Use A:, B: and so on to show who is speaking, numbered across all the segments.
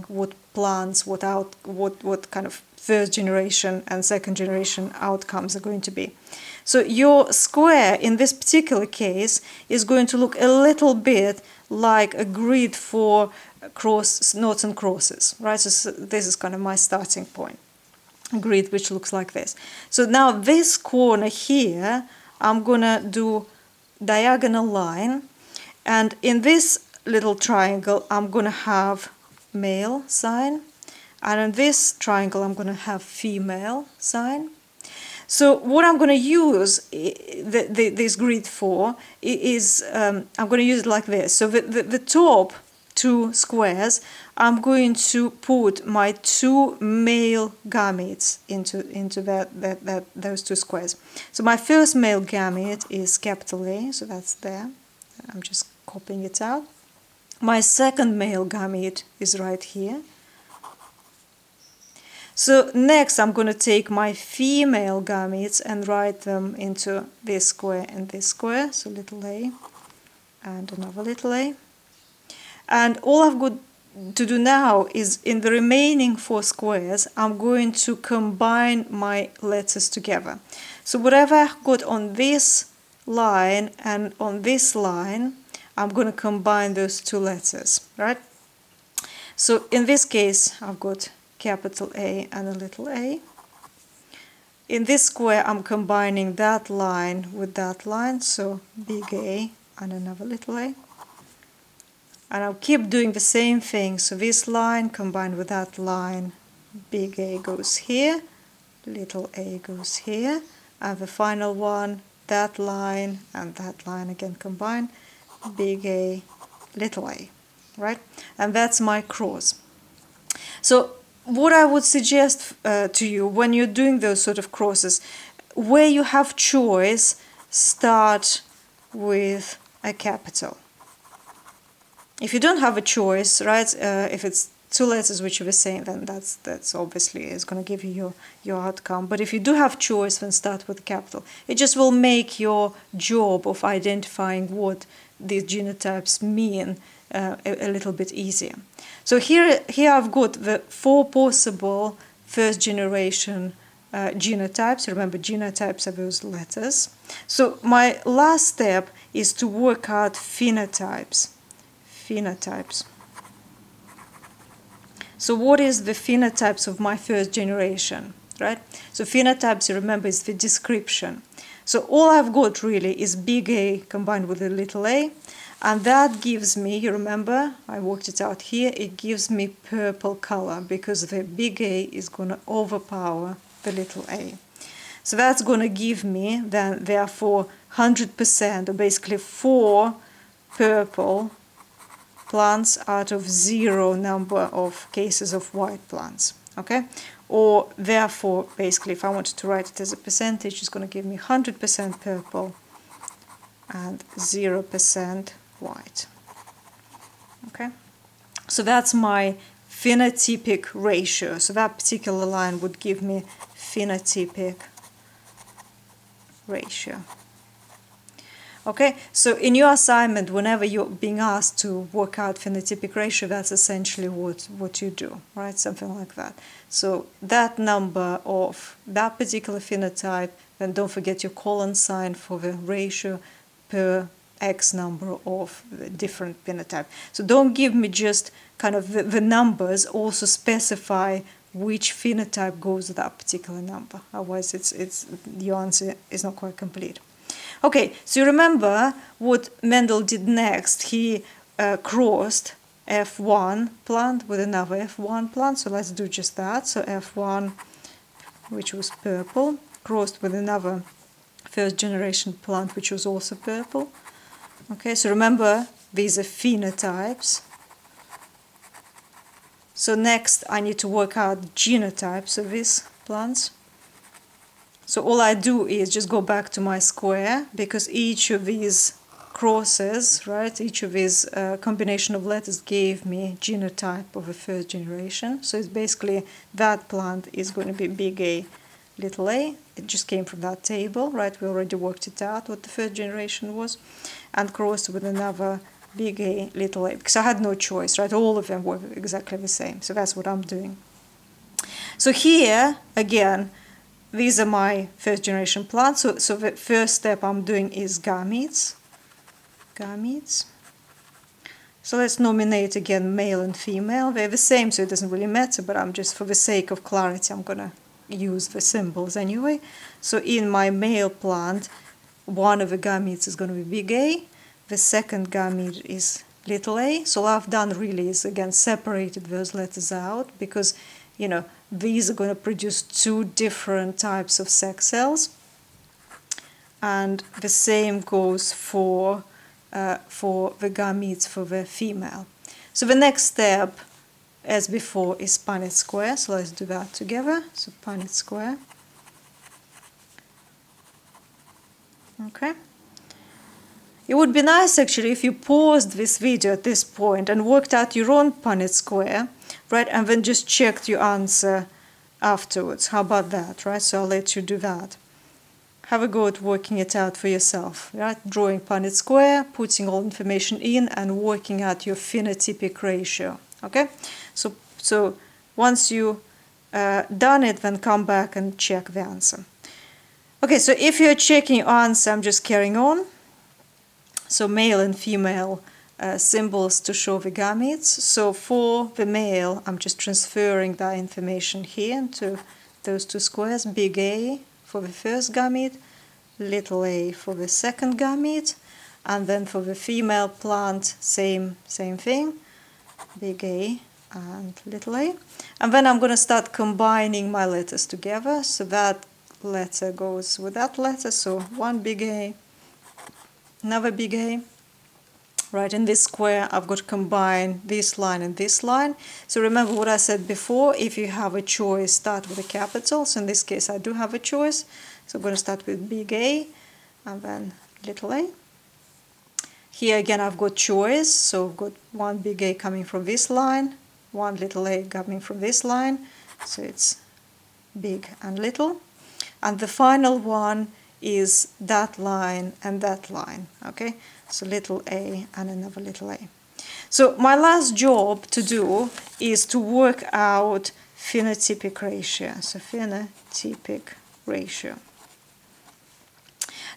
A: what plants, what kind of first generation and second generation outcomes are going to be. So your square in this particular case is going to look a little bit like a grid for noughts and crosses, right? So this is kind of my starting point, a grid which looks like this. So now this corner here, I'm gonna do diagonal line, and in this little triangle I'm gonna have male sign, and in this triangle I'm gonna have female sign. So what I'm going to use this grid for is, I'm going to use it like this. So the top two squares, I'm going to put my two male gametes into those two squares. So my first male gamete is capital A, so that's there. I'm just copying it out. My second male gamete is right here. So next I'm going to take my female gametes and write them into this square and this square, so little a and another little a. And all I've got to do now is, in the remaining four squares, I'm going to combine my letters together. So whatever I've got on this line and on this line, I'm going to combine those two letters, right? So in this case I've got capital A and a little a. In this square I'm combining that line with that line, so big A and another little a. And I'll keep doing the same thing, so this line combined with that line, big A goes here, little a goes here, and the final one, that line and that line again combined, big A, little a, right? And that's my cross. So what I would suggest to you when you're doing those sort of crosses, where you have choice, start with a capital. If you don't have a choice, right, if it's two letters which are the same, then that's obviously is going to give you your outcome. But if you do have choice, then start with a capital. It just will make your job of identifying what these genotypes mean a little bit easier. So here I've got the four possible first generation genotypes. Remember, genotypes are those letters. So my last step is to work out phenotypes. So what is the phenotypes of my first generation, right? So phenotypes, you remember, is the description. So all I've got really is big A combined with a little a. And that gives me, you remember, I worked it out here, it gives me purple color because the big A is going to overpower the little a. So that's going to give me then, therefore, 100%, or basically 4 purple plants out of 0 number of cases of white plants, okay? Or therefore, basically, if I wanted to write it as a percentage, it's going to give me 100% purple and 0% white. Okay, so that's my phenotypic ratio. So that particular line would give me phenotypic ratio. Okay, so in your assignment, whenever you're being asked to work out phenotypic ratio, that's essentially what you do, right? Something like that. So that number of that particular phenotype, then don't forget your colon sign for the ratio per X number of the different phenotype. So don't give me just kind of the numbers, also specify which phenotype goes with that particular number. Otherwise, it's your answer is not quite complete. Okay, so you remember what Mendel did next. He crossed F1 plant with another F1 plant. So let's do just that. So F1, which was purple, crossed with another first generation plant, which was also purple. Okay, so remember, these are phenotypes. So next I need to work out genotypes of these plants. So all I do is just go back to my square, because each of these crosses, right, each of these combination of letters gave me genotype of a first generation. So it's basically that plant is going to be big A, little a. It just came from that table, right? We already worked it out what the first generation was, and crossed with another big A, little a, because I had no choice, right? All of them were exactly the same, so that's what I'm doing. So here, again, these are my first generation plants. So the first step I'm doing is gametes. Gametes. So let's nominate again male and female. They're the same, so it doesn't really matter, but I'm just, for the sake of clarity, I'm going to use the symbols anyway. So in my male plant, one of the gametes is going to be big A, the second gamete is little a. So what I've done really is, again, separated those letters out because, you know, these are going to produce two different types of sex cells. And the same goes for the gametes for the female. So the next step, as before, is Punnett square. So let's do that together. So Punnett square. Okay. It would be nice actually if you paused this video at this point and worked out your own Punnett square, right? And then just checked your answer afterwards. How about that, right? So I'll let you do that. Have a go at working it out for yourself, right? Drawing Punnett square, putting all information in, and working out your phenotypic ratio, okay? So once you done it, then come back and check the answer. Okay, so if you're checking your answer, I'm just carrying on. So male and female symbols to show the gametes. So for the male, I'm just transferring that information here into those two squares, big A for the first gamete, little a for the second gamete, and then for the female plant, same thing, big A and little a. And then I'm going to start combining my letters together. So that letter goes with that letter, so one big A, another big A. Right, in this square I've got to combine this line and this line. So remember what I said before, if you have a choice, start with a capital. So in this case I do have a choice. So I'm going to start with big A and then little a. Here again I've got choice, so I've got one big A coming from this line, one little a coming from this line. So it's big and little. And the final one is that line and that line, okay? So little a and another little a. So my last job to do is to work out phenotypic ratio. So phenotypic ratio.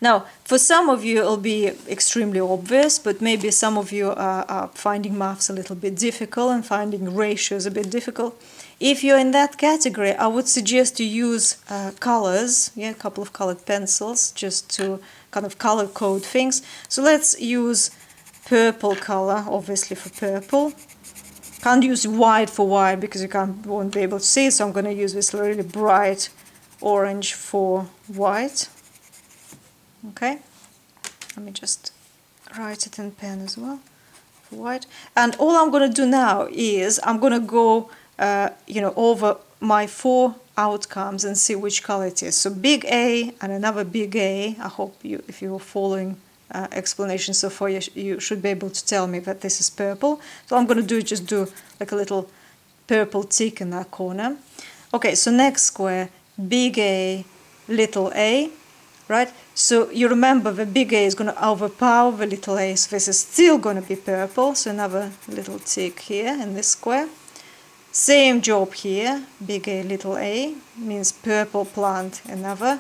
A: Now, for some of you it'll be extremely obvious, but maybe some of you are finding maths a little bit difficult and finding ratios a bit difficult. If you're in that category, I would suggest you use colors, a couple of colored pencils, just to kind of color code things. So let's use purple color, obviously for purple. Can't use white for white because you won't be able to see it, so I'm going to use this really bright orange for white. Okay, let me just write it in pen as well, for white. And all I'm going to do now is I'm going to go over my 4 outcomes and see which color it is. So big A and another big A. I hope if you were following explanation so far, you should be able to tell me that this is purple. So I'm going to just do like a little purple tick in that corner. Okay, so next square, big A, little a, right? So you remember the big A is going to overpower the little a, so this is still going to be purple. So another little tick here in this square. Same job here, big A, little a, means purple plant, another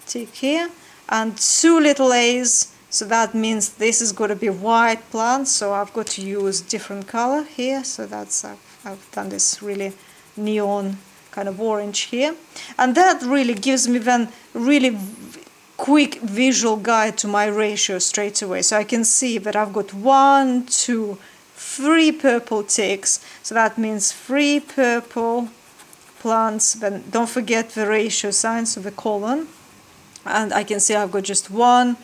A: tick here. And 2 little a's, so that means this is going to be white plant, so I've got to use different color here. So that's, I've done this really neon kind of orange here. And that really gives me then really quick visual guide to my ratio straight away. So I can see that I've got 1, 2, 3 purple ticks, so that means 3 purple plants. Then don't forget the ratio sign, so the colon. And I can see I've got just 1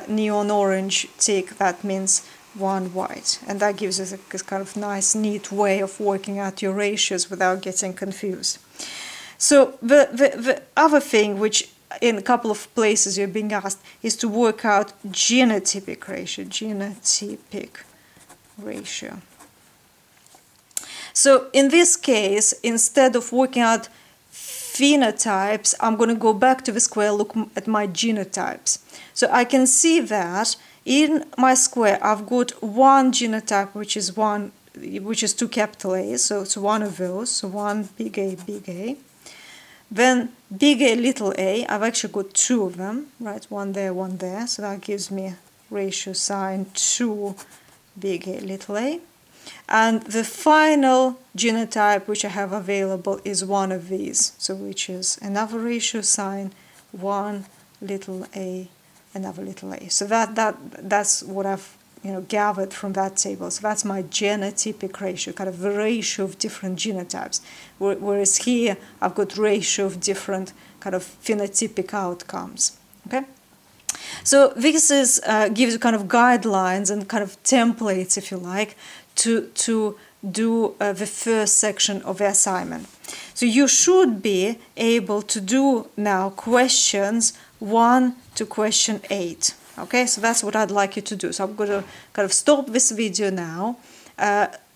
A: neon orange tick, that means 1 white. And that gives us a kind of nice, neat way of working out your ratios without getting confused. So the other thing, which in a couple of places you're being asked, is to work out genotypic ratio. Genotypic ratio. So in this case, instead of working out phenotypes, I'm going to go back to the square, look at my genotypes. So I can see that in my square I've got one genotype which is two capital A's, so it's one of those, so one big A, big A. Then big A, little a, I've actually got two of them, right? One there, so that gives me ratio sign 2 big A, little a. And the final genotype which I have available is one of these, so which is another ratio sign 1 little a, another little a. So that's what I've gathered from that table. So that's my genotypic ratio, kind of the ratio of different genotypes. Whereas here I've got ratio of different kind of phenotypic outcomes. Okay. So this is gives you kind of guidelines and kind of templates, if you like, to do the first section of the assignment. So you should be able to do now questions 1 to question 8. Okay, so that's what I'd like you to do. So I'm going to kind of stop this video now,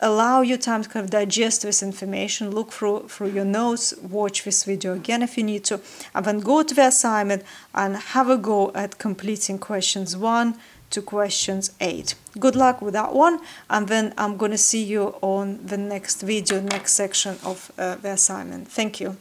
A: allow you time to kind of digest this information, look through your notes, watch this video again if you need to, and then go to the assignment and have a go at completing questions 1 to questions 8. Good luck with that one, and then I'm going to see you on the next video, next section of the assignment. Thank you.